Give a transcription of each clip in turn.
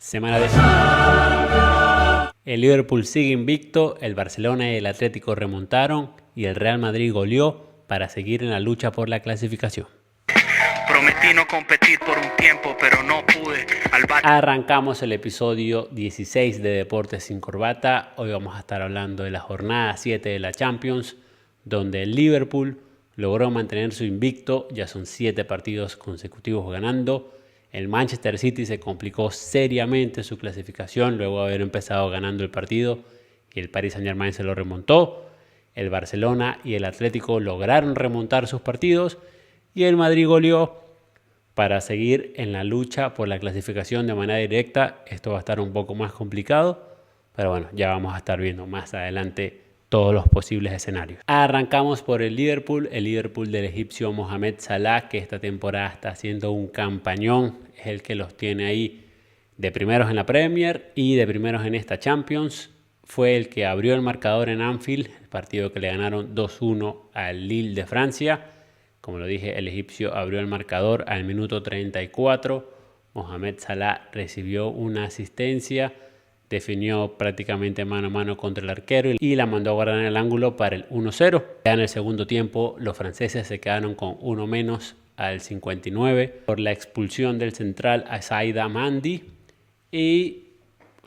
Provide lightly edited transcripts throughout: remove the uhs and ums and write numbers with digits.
Semana de... El Liverpool sigue invicto, el Barcelona y el Atlético remontaron y el Real Madrid goleó para seguir en la lucha por la clasificación. Prometí no competir por un tiempo, pero no pude. Arrancamos el episodio 16 de Deportes sin Corbata. Hoy vamos a estar hablando de la jornada 7 de la Champions, donde el Liverpool logró mantener su invicto. Ya son 7 partidos consecutivos ganando. El Manchester City se complicó seriamente su clasificación luego de haber empezado ganando el partido y el Paris Saint-Germain se lo remontó. El Barcelona y el Atlético lograron remontar sus partidos y el Madrid goleó para seguir en la lucha por la clasificación de manera directa. Esto va a estar un poco más complicado, pero bueno, ya vamos a estar viendo más adelante todos los posibles escenarios. Arrancamos por el Liverpool del egipcio Mohamed Salah, que esta temporada está haciendo un campañón, es el que los tiene ahí de primeros en la Premier y de primeros en esta Champions. Fue el que abrió el marcador en Anfield, el partido que le ganaron 2-1 al Lille de Francia. Como lo dije, el egipcio abrió el marcador al minuto 34. Mohamed Salah recibió una asistencia, definió prácticamente mano a mano contra el arquero y la mandó a guardar en el ángulo para el 1-0. Ya en el segundo tiempo los franceses se quedaron con uno menos al 59 por la expulsión del central a Saïd Mandi y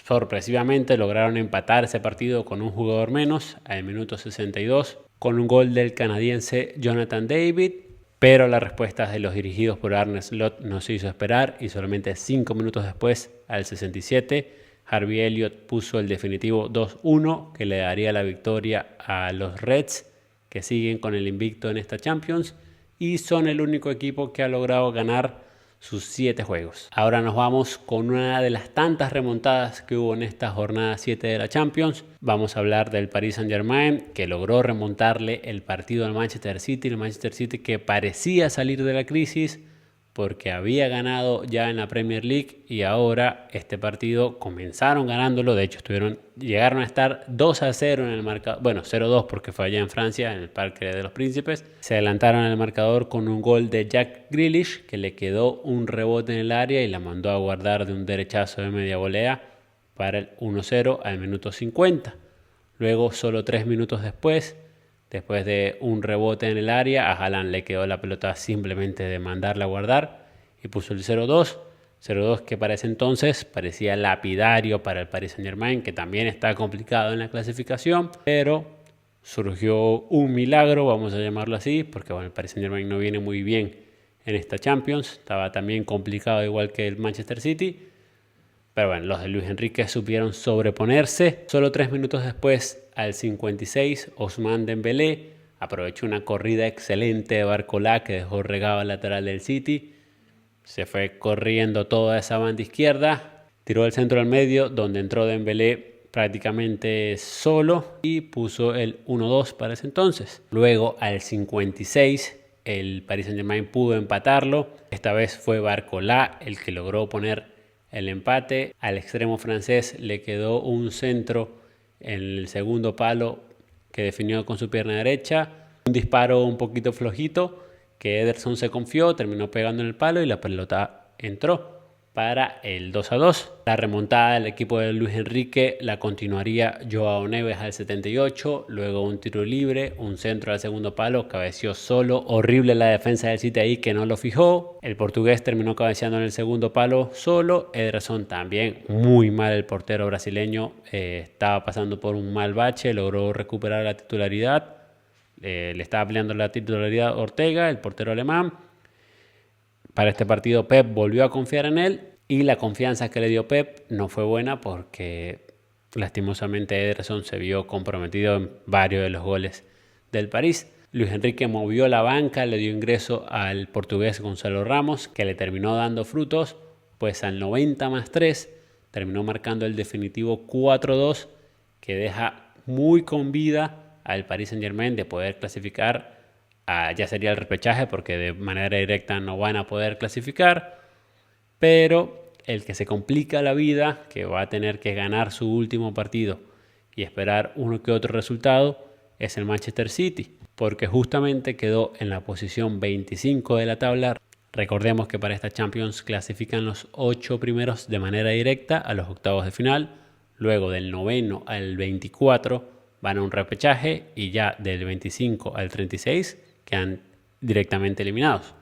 sorpresivamente lograron empatar ese partido con un jugador menos al minuto 62 con un gol del canadiense Jonathan David, pero la respuesta de los dirigidos por Arne Slot no se hizo esperar y solamente 5 minutos después, al 67, Harvey Elliott puso el definitivo 2-1 que le daría la victoria a los Reds, que siguen con el invicto en esta Champions y son el único equipo que ha logrado ganar sus 7 juegos. Ahora nos vamos con una de las tantas remontadas que hubo en esta jornada 7 de la Champions. Vamos a hablar del Paris Saint-Germain, que logró remontarle el partido al Manchester City. El Manchester City que parecía salir de la crisis porque había ganado ya en la Premier League y ahora este partido comenzaron ganándolo. De hecho, llegaron a estar 2-0 en el marcador. Bueno, 0-2 porque fue allá en Francia, en el Parque de los Príncipes. Se adelantaron en el marcador con un gol de Jack Grealish, que le quedó un rebote en el área y la mandó a guardar de un derechazo de media volea para el 1-0 al minuto 50. Luego, solo 3 minutos después de un rebote en el área, a Haaland le quedó la pelota simplemente de mandarla a guardar y puso el 0-2. 0-2 que para ese entonces parecía lapidario para el Paris Saint-Germain, que también está complicado en la clasificación, pero surgió un milagro, vamos a llamarlo así, porque bueno, el Paris Saint-Germain no viene muy bien en esta Champions, estaba también complicado igual que el Manchester City, pero bueno, los de Luis Enrique supieron sobreponerse. Solo 3 minutos después, al 56, Ousmane Dembélé aprovechó una corrida excelente de Barcola que dejó regado al lateral del City. Se fue corriendo toda esa banda izquierda, tiró el centro al medio, donde entró Dembélé prácticamente solo y puso el 1-2 para ese entonces. Luego, al 56, el Paris Saint-Germain pudo empatarlo. Esta vez fue Barcola el que logró poner el empate. Al extremo francés le quedó un centro en el segundo palo que definió con su pierna derecha. Un disparo un poquito flojito que Ederson se confió, terminó pegando en el palo y la pelota entró para el 2-2. La remontada del equipo de Luis Enrique la continuaría Joao Neves al 78, luego un tiro libre, un centro al segundo palo, cabeció solo, horrible la defensa del City ahí que no lo fijó. El portugués terminó cabeceando en el segundo palo solo. Ederson también muy mal, el portero brasileño estaba pasando por un mal bache, logró recuperar la titularidad. Le estaba peleando la titularidad Ortega, el portero alemán. Para este partido Pep volvió a confiar en él y la confianza que le dio Pep no fue buena porque lastimosamente Ederson se vio comprometido en varios de los goles del París. Luis Enrique movió la banca, le dio ingreso al portugués Gonzalo Ramos, que le terminó dando frutos, pues al 90+3 terminó marcando el definitivo 4-2 que deja muy con vida al Paris Saint-Germain de poder clasificar. Ya sería el repechaje porque de manera directa no van a poder clasificar, pero el que se complica la vida, que va a tener que ganar su último partido y esperar uno que otro resultado, es el Manchester City, porque justamente quedó en la posición 25 de la tabla Recordemos que para esta Champions clasifican los 8 primeros de manera directa a los octavos de final. Luego del 9º al 24 van a un repechaje y ya del 25 al 36 quedan directamente eliminados.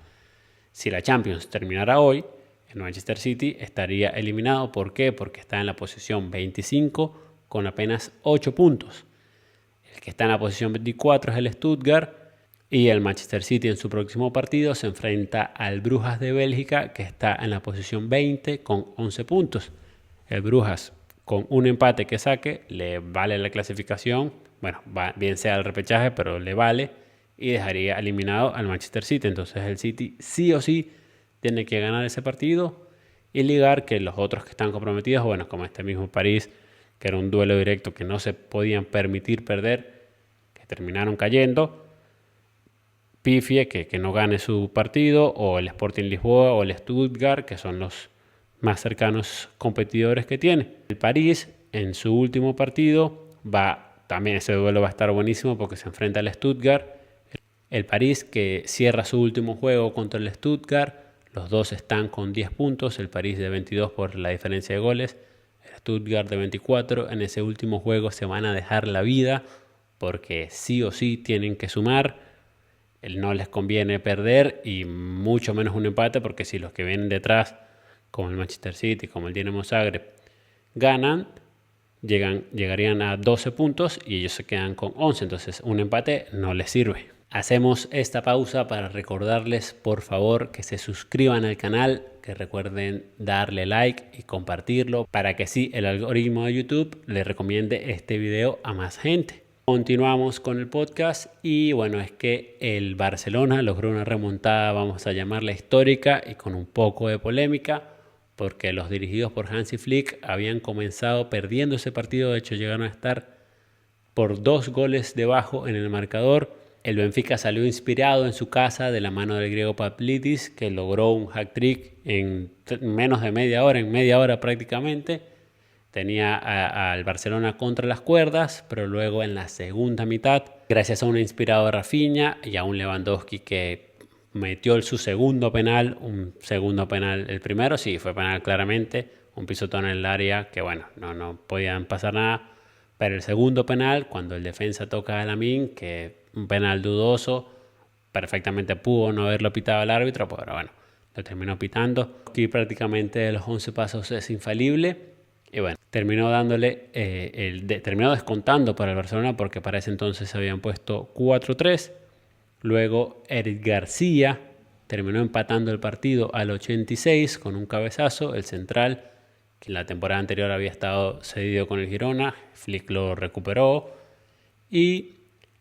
Si la Champions terminara hoy, el Manchester City estaría eliminado. ¿Por qué? Porque está en la posición 25 con apenas 8 puntos. El que está en la posición 24 es el Stuttgart y el Manchester City en su próximo partido se enfrenta al Brujas de Bélgica, que está en la posición 20 con 11 puntos. El Brujas, con un empate que saque, le vale la clasificación. Bueno, bien sea el repechaje, pero le vale y dejaría eliminado al Manchester City. Entonces el City sí o sí tiene que ganar ese partido y ligar que los otros que están comprometidos, bueno, como este mismo París, que era un duelo directo que no se podían permitir perder, que terminaron cayendo, pifie que no gane su partido, o el Sporting Lisboa o el Stuttgart, que son los más cercanos competidores que tiene. El París en su último partido también ese duelo va a estar buenísimo porque se enfrenta al Stuttgart. El París que cierra su último juego contra el Stuttgart, los dos están con 10 puntos, el París de 22 por la diferencia de goles, el Stuttgart de 24. En ese último juego se van a dejar la vida porque sí o sí tienen que sumar. No les conviene perder y mucho menos un empate, porque si los que vienen detrás, como el Manchester City, como el Dinamo Zagreb, ganan, llegarían a 12 puntos y ellos se quedan con 11. Entonces un empate no les sirve. Hacemos esta pausa para recordarles, por favor, que se suscriban al canal, que recuerden darle like y compartirlo para que sí el algoritmo de YouTube le recomiende este video a más gente. Continuamos con el podcast y bueno, es que el Barcelona logró una remontada, vamos a llamarla histórica y con un poco de polémica, porque los dirigidos por Hansi Flick habían comenzado perdiendo ese partido. De hecho, llegaron a estar por 2 goles debajo en el marcador. El Benfica salió inspirado en su casa de la mano del griego Pavlidis, que logró un hat-trick en menos de media hora, en media hora prácticamente. Tenía al Barcelona contra las cuerdas, pero luego en la segunda mitad, gracias a un inspirado Rafinha y a un Lewandowski que metió su segundo penal, el primero sí fue penal claramente, un pisotón en el área que bueno, no podían pasar nada, pero el segundo penal, cuando el defensa toca a Lamine, que un penal dudoso, perfectamente pudo no haberlo pitado el árbitro, pero bueno, lo terminó pitando. Aquí prácticamente de los 11 pasos es infalible. Y bueno, terminó descontando para el Barcelona, porque para ese entonces se habían puesto 4-3. Luego Eric García terminó empatando el partido al 86 con un cabezazo. El central, que en la temporada anterior había estado cedido con el Girona, Flick lo recuperó. Y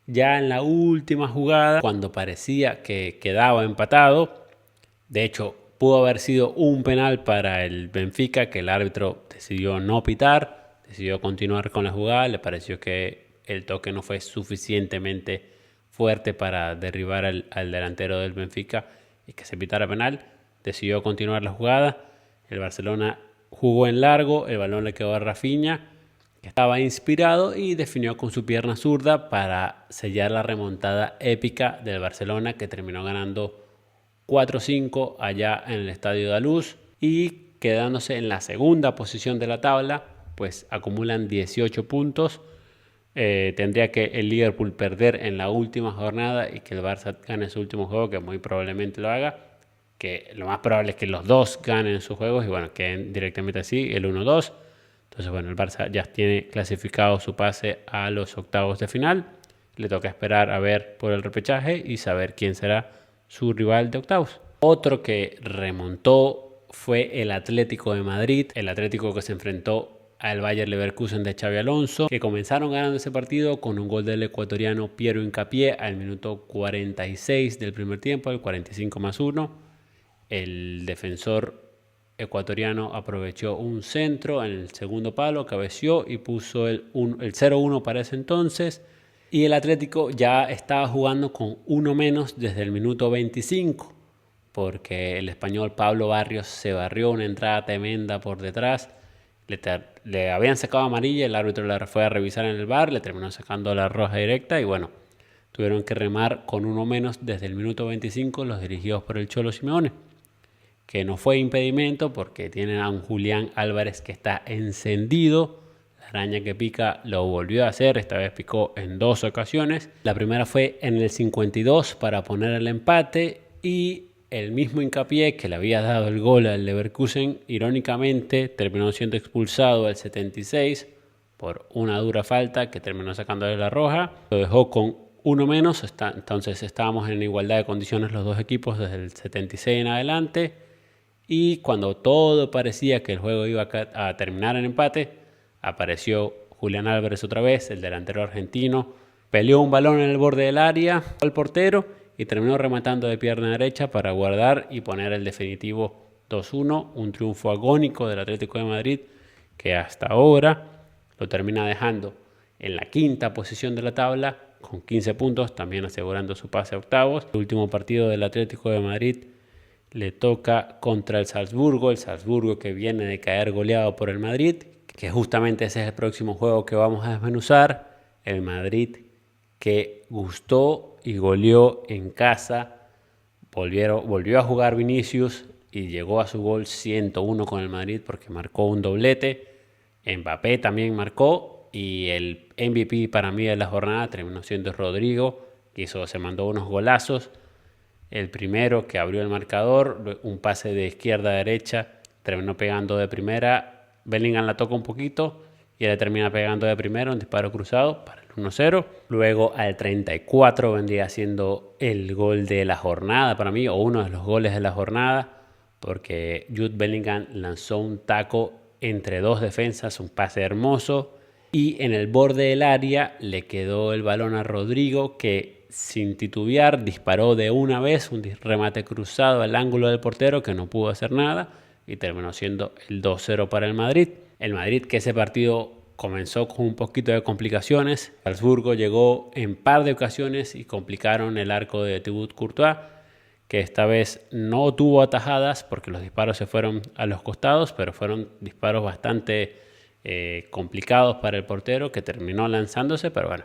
ya en la última jugada, cuando parecía que quedaba empatado, de hecho pudo haber sido un penal para el Benfica, que el árbitro decidió no pitar, decidió continuar con la jugada. Le pareció que el toque no fue suficientemente fuerte para derribar al delantero del Benfica y que se pitara penal. Decidió continuar la jugada. El Barcelona jugó en largo, el balón le quedó a Rafinha, que estaba inspirado, y definió con su pierna zurda para sellar la remontada épica del Barcelona, que terminó ganando 4-5 allá en el Estadio da Luz y quedándose en la segunda posición de la tabla, pues acumulan 18 puntos. Tendría que el Liverpool perder en la última jornada y que el Barça gane su último juego, que muy probablemente lo haga, que lo más probable es que los dos ganen sus juegos y bueno, queden directamente así, el 1-2. Entonces bueno, el Barça ya tiene clasificado su pase a los octavos de final. Le toca esperar a ver por el repechaje y saber quién será su rival de octavos. Otro que remontó fue el Atlético de Madrid, el Atlético que se enfrentó al Bayer Leverkusen de Xabi Alonso, que comenzaron ganando ese partido con un gol del ecuatoriano Piero Hincapié al minuto 46 del primer tiempo, el 45+1. El defensor ecuatoriano aprovechó un centro en el segundo palo, cabeció y puso el 0-1 para ese entonces. Y el Atlético ya estaba jugando con uno menos desde el minuto 25, porque el español Pablo Barrios se barrió una entrada tremenda por detrás. Le habían sacado amarilla, el árbitro la fue a revisar en el VAR, le terminó sacando la roja directa y bueno, tuvieron que remar con uno menos desde el minuto 25 los dirigidos por el Cholo Simeone. que no fue impedimento porque tienen a un Julián Álvarez que está encendido. La araña que pica lo volvió a hacer, esta vez picó en 2 ocasiones. La primera fue en el 52 para poner el empate, y el mismo Hincapié que le había dado el gol al Leverkusen, irónicamente terminó siendo expulsado al 76 por una dura falta que terminó sacándole la roja. Lo dejó con uno menos, entonces estábamos en igualdad de condiciones los dos equipos desde el 76 en adelante. Y cuando todo parecía que el juego iba a terminar en empate, apareció Julián Álvarez otra vez, el delantero argentino. Peleó un balón en el borde del área al portero y terminó rematando de pierna derecha para guardar y poner el definitivo 2-1. Un triunfo agónico del Atlético de Madrid que hasta ahora lo termina dejando en la 5ª posición de la tabla con 15 puntos, también asegurando su pase a octavos. El último partido del Atlético de Madrid le toca contra el Salzburgo que viene de caer goleado por el Madrid, que justamente ese es el próximo juego que vamos a desmenuzar. El Madrid que gustó y goleó en casa, volvió a jugar Vinicius y llegó a su gol 101 con el Madrid porque marcó un doblete. Mbappé también marcó, y el MVP para mí de la jornada terminó siendo Rodrigo, que se mandó unos golazos. El primero que abrió el marcador, un pase de izquierda a derecha, terminó pegando de primera. Bellingham la toca un poquito y le termina pegando de primero, un disparo cruzado para el 1-0. Luego al 34 vendría siendo el gol de la jornada para mí, o uno de los goles de la jornada, porque Jude Bellingham lanzó un taco entre 2 defensas, un pase hermoso, y en el borde del área le quedó el balón a Rodrigo, que sin titubear disparó de una vez un remate cruzado al ángulo del portero que no pudo hacer nada, y terminó siendo el 2-0 para el Madrid. El Madrid que ese partido comenzó con un poquito de complicaciones. Salzburgo llegó en par de ocasiones y complicaron el arco de Thibaut Courtois, que esta vez no tuvo atajadas porque los disparos se fueron a los costados, pero fueron disparos bastante complicados para el portero, que terminó lanzándose, pero bueno,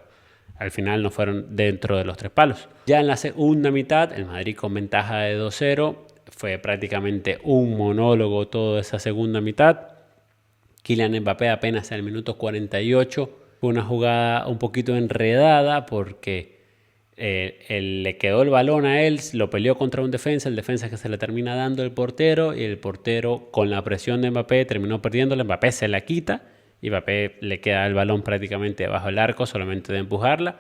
al final no fueron dentro de los 3 palos. Ya en la segunda mitad, el Madrid con ventaja de 2-0, fue prácticamente un monólogo toda esa segunda mitad. Kylian Mbappé apenas en el minuto 48, fue una jugada un poquito enredada porque le quedó el balón a él, lo peleó contra un defensa, el defensa que se le termina dando el portero, y el portero con la presión de Mbappé terminó perdiéndola. Mbappé se la quita y Mbappé le queda el balón prácticamente bajo el arco, solamente de empujarla,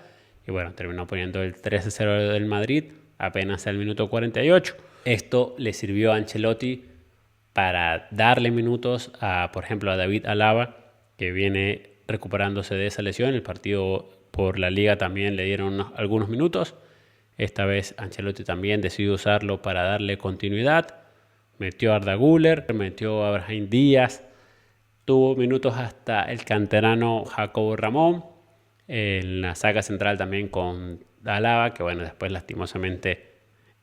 y bueno, terminó poniendo el 3-0 del Madrid apenas al minuto 48. Esto le sirvió a Ancelotti para darle minutos por ejemplo, a David Alaba, que viene recuperándose de esa lesión. El partido por la Liga también le dieron algunos minutos. Esta vez Ancelotti también decidió usarlo para darle continuidad. Metió a Arda Güler, metió a Brahim Díaz, tuvo minutos hasta el canterano Jacobo Ramón. En la saga central también con Alaba, que bueno, después lastimosamente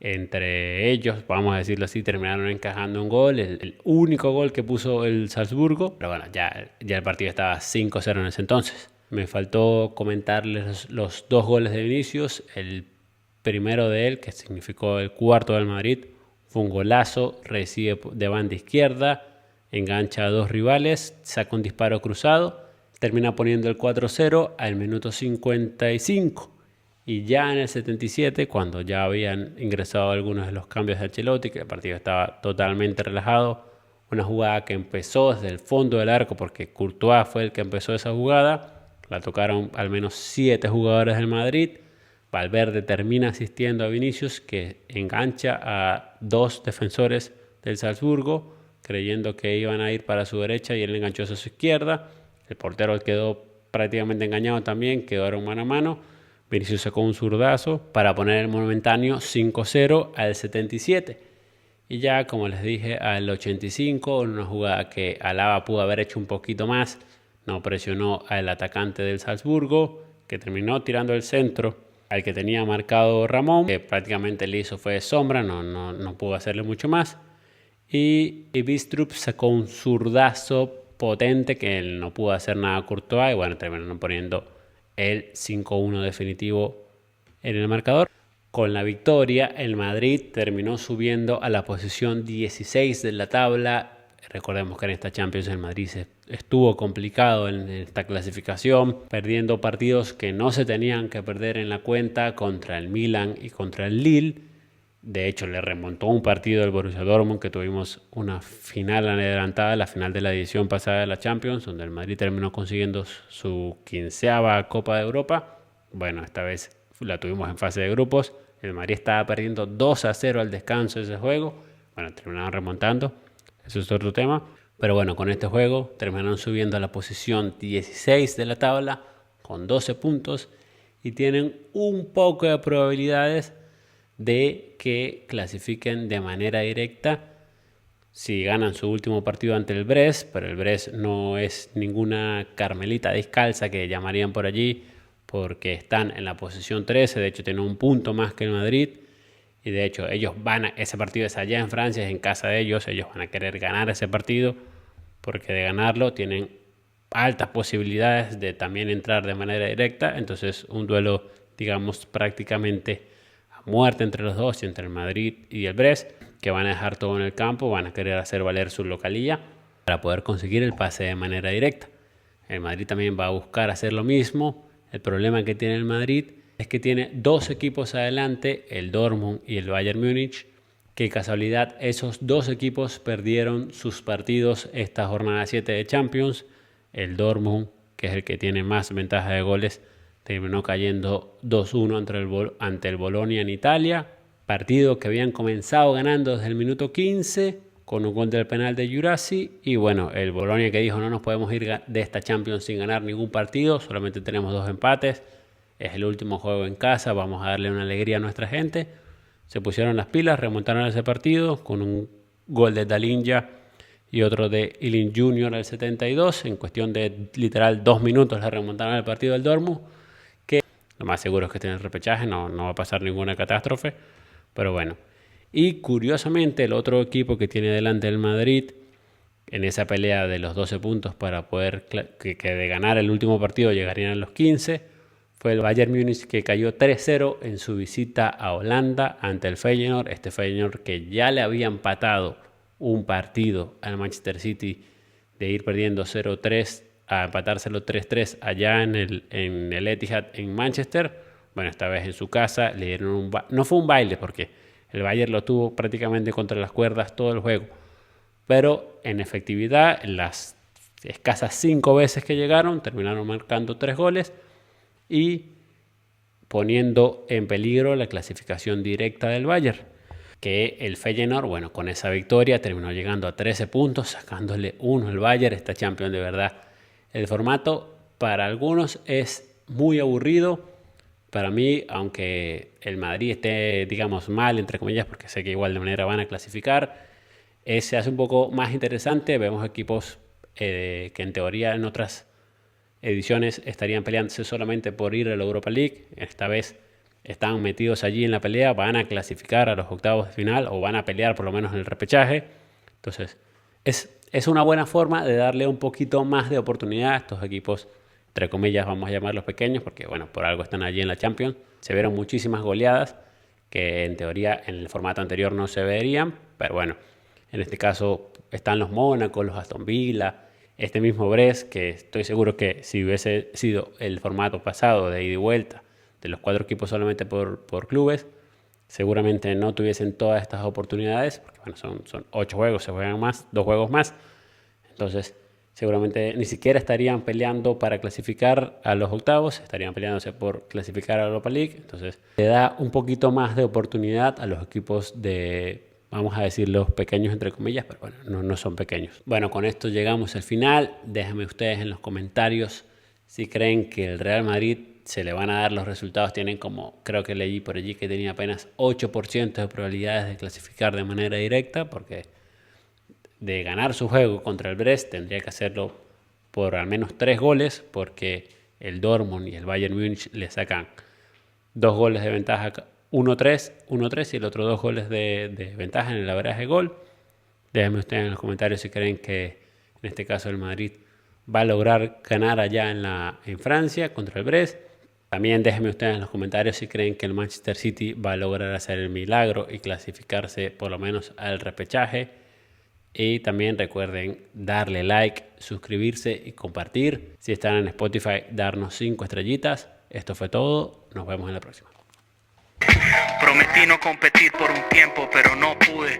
entre ellos, vamos a decirlo así, terminaron encajando un gol, el único gol que puso el Salzburgo, pero bueno, ya el partido estaba 5-0 en ese entonces. Me faltó comentarles los 2 goles de Vinicius. El primero de él, que significó el 4º del Madrid, fue un golazo, recibe de banda izquierda, engancha a 2 rivales, saca un disparo cruzado, termina poniendo el 4-0 al minuto 55. Y ya en el 77, cuando ya habían ingresado algunos de los cambios de Ancelotti, que el partido estaba totalmente relajado, una jugada que empezó desde el fondo del arco, porque Courtois fue el que empezó esa jugada, la tocaron al menos 7 jugadores del Madrid. Valverde termina asistiendo a Vinicius, que engancha a 2 defensores del Salzburgo, creyendo que iban a ir para su derecha, y él enganchó hacia su izquierda. El portero quedó prácticamente engañado también, quedaron mano a mano. Vinicius sacó un zurdazo para poner el momentáneo 5-0 al 77. Y ya, como les dije, al 85, en una jugada que Alaba pudo haber hecho un poquito más, no presionó al atacante del Salzburgo, que terminó tirando el centro al que tenía marcado Ramón, que prácticamente le hizo fue sombra, no pudo hacerle mucho más. Y Bistrup sacó un zurdazo potente que él no pudo hacer nada a Courtois, y bueno, terminaron poniendo el 5-1 definitivo en el marcador. Con la victoria, el Madrid terminó subiendo a la posición 16 de la tabla. Recordemos que en esta Champions el Madrid estuvo complicado en esta clasificación, perdiendo partidos que no se tenían que perder en la cuenta contra el Milan y contra el Lille. De hecho, le remontó un partido al Borussia Dortmund, que tuvimos una final adelantada, la final de la edición pasada de la Champions, donde el Madrid terminó consiguiendo su 15ª Copa de Europa. Bueno, esta vez la tuvimos en fase de grupos. El Madrid estaba perdiendo 2-0 al descanso de ese juego. Bueno, terminaron remontando. Eso es otro tema. Pero bueno, con este juego terminaron subiendo a la posición 16 de la tabla con 12 puntos y tienen un poco de probabilidades de que clasifiquen de manera directa si ganan su último partido ante el Brest, pero el Brest no es ninguna Carmelita descalza que llamarían por allí, porque están en la posición 13, de hecho tienen un punto más que el Madrid, y de hecho ese partido es allá en Francia, es en casa de ellos van a querer ganar ese partido, porque de ganarlo tienen altas posibilidades de también entrar de manera directa. Entonces un duelo, digamos, prácticamente a muerte entre los dos, entre el Madrid y el Brest, que van a dejar todo en el campo, van a querer hacer valer su localía para poder conseguir el pase de manera directa. El Madrid también va a buscar hacer lo mismo. El problema que tiene el Madrid es que tiene dos equipos adelante, el Dortmund y el Bayern Múnich, que casualidad esos dos equipos perdieron sus partidos esta jornada 7 de Champions. El Dortmund, que es el que tiene más ventaja de goles, terminó cayendo 2-1 ante el Bolonia en Italia, partido que habían comenzado ganando desde el minuto 15 con un gol del penal de Jurasi. Y bueno, el Bolonia que dijo: no nos podemos ir de esta Champions sin ganar ningún partido, solamente tenemos 2 empates, es el último juego en casa, vamos a darle una alegría a nuestra gente. Se pusieron las pilas, remontaron ese partido con un gol de Dalinja y otro de Ilin Jr. al 72. En cuestión de literal 2 minutos le remontaron el partido del Dortmund, que lo más seguro es que esté en el repechaje, no va a pasar ninguna catástrofe, pero bueno. Y curiosamente el otro equipo que tiene delante el Madrid en esa pelea de los 12 puntos para poder que de ganar el último partido llegarían a los 15, fue el Bayern Múnich, que cayó 3-0 en su visita a Holanda ante el Feyenoord. Este Feyenoord que ya le había empatado un partido al Manchester City, de ir perdiendo 0-3 a empatárselo 3-3 allá en el Etihad en Manchester. Bueno, esta vez en su casa le dieron no fue un baile, porque el Bayern lo tuvo prácticamente contra las cuerdas todo el juego, pero en efectividad, en las escasas 5 veces que llegaron, terminaron marcando 3 goles y poniendo en peligro la clasificación directa del Bayern, que el Feyenoord, bueno, con esa victoria terminó llegando a 13 puntos, sacándole 1 al Bayern. Esta Champions, de verdad, el formato para algunos es muy aburrido. Para mí, aunque el Madrid esté, digamos, mal, entre comillas, porque sé que igual de manera van a clasificar, se hace un poco más interesante. Vemos equipos que en teoría en otras ediciones estarían peleándose solamente por ir a la Europa League. Esta vez están metidos allí en la pelea, van a clasificar a los octavos de final o van a pelear por lo menos en el repechaje. Entonces es una buena forma de darle un poquito más de oportunidad a estos equipos, entre comillas vamos a llamarlos pequeños, porque bueno, por algo están allí en la Champions. Se vieron muchísimas goleadas que en teoría en el formato anterior no se verían, pero bueno, en este caso están los Mónaco, los Aston Villa, este mismo Brest, que estoy seguro que si hubiese sido el formato pasado de ida y vuelta, de los 4 equipos solamente por clubes, seguramente no tuviesen todas estas oportunidades, porque bueno, son 8 juegos, se juegan más, 2 juegos más. Entonces seguramente ni siquiera estarían peleando para clasificar a los octavos, estarían peleándose por clasificar a la Europa League. Entonces le da un poquito más de oportunidad a los equipos de, vamos a decir, los pequeños entre comillas, pero bueno, no son pequeños. Bueno, con esto llegamos al final. Déjenme ustedes en los comentarios si creen que el Real Madrid se le van a dar los resultados. Tienen como, creo que leí por allí que tenía apenas 8% de probabilidades de clasificar de manera directa, porque de ganar su juego contra el Brest tendría que hacerlo por al menos 3 goles, porque el Dortmund y el Bayern Múnich le sacan 2 goles de ventaja, 1-3 y el otro 2 goles de ventaja en el averaje de gol. Déjenme ustedes en los comentarios si creen que en este caso el Madrid va a lograr ganar allá en Francia contra el Brest. También déjenme ustedes en los comentarios si creen que el Manchester City va a lograr hacer el milagro y clasificarse por lo menos al repechaje. Y también recuerden darle like, suscribirse y compartir. Si están en Spotify, darnos 5 estrellitas. Esto fue todo. Nos vemos en la próxima. Prometí no competir por un tiempo, pero no pude.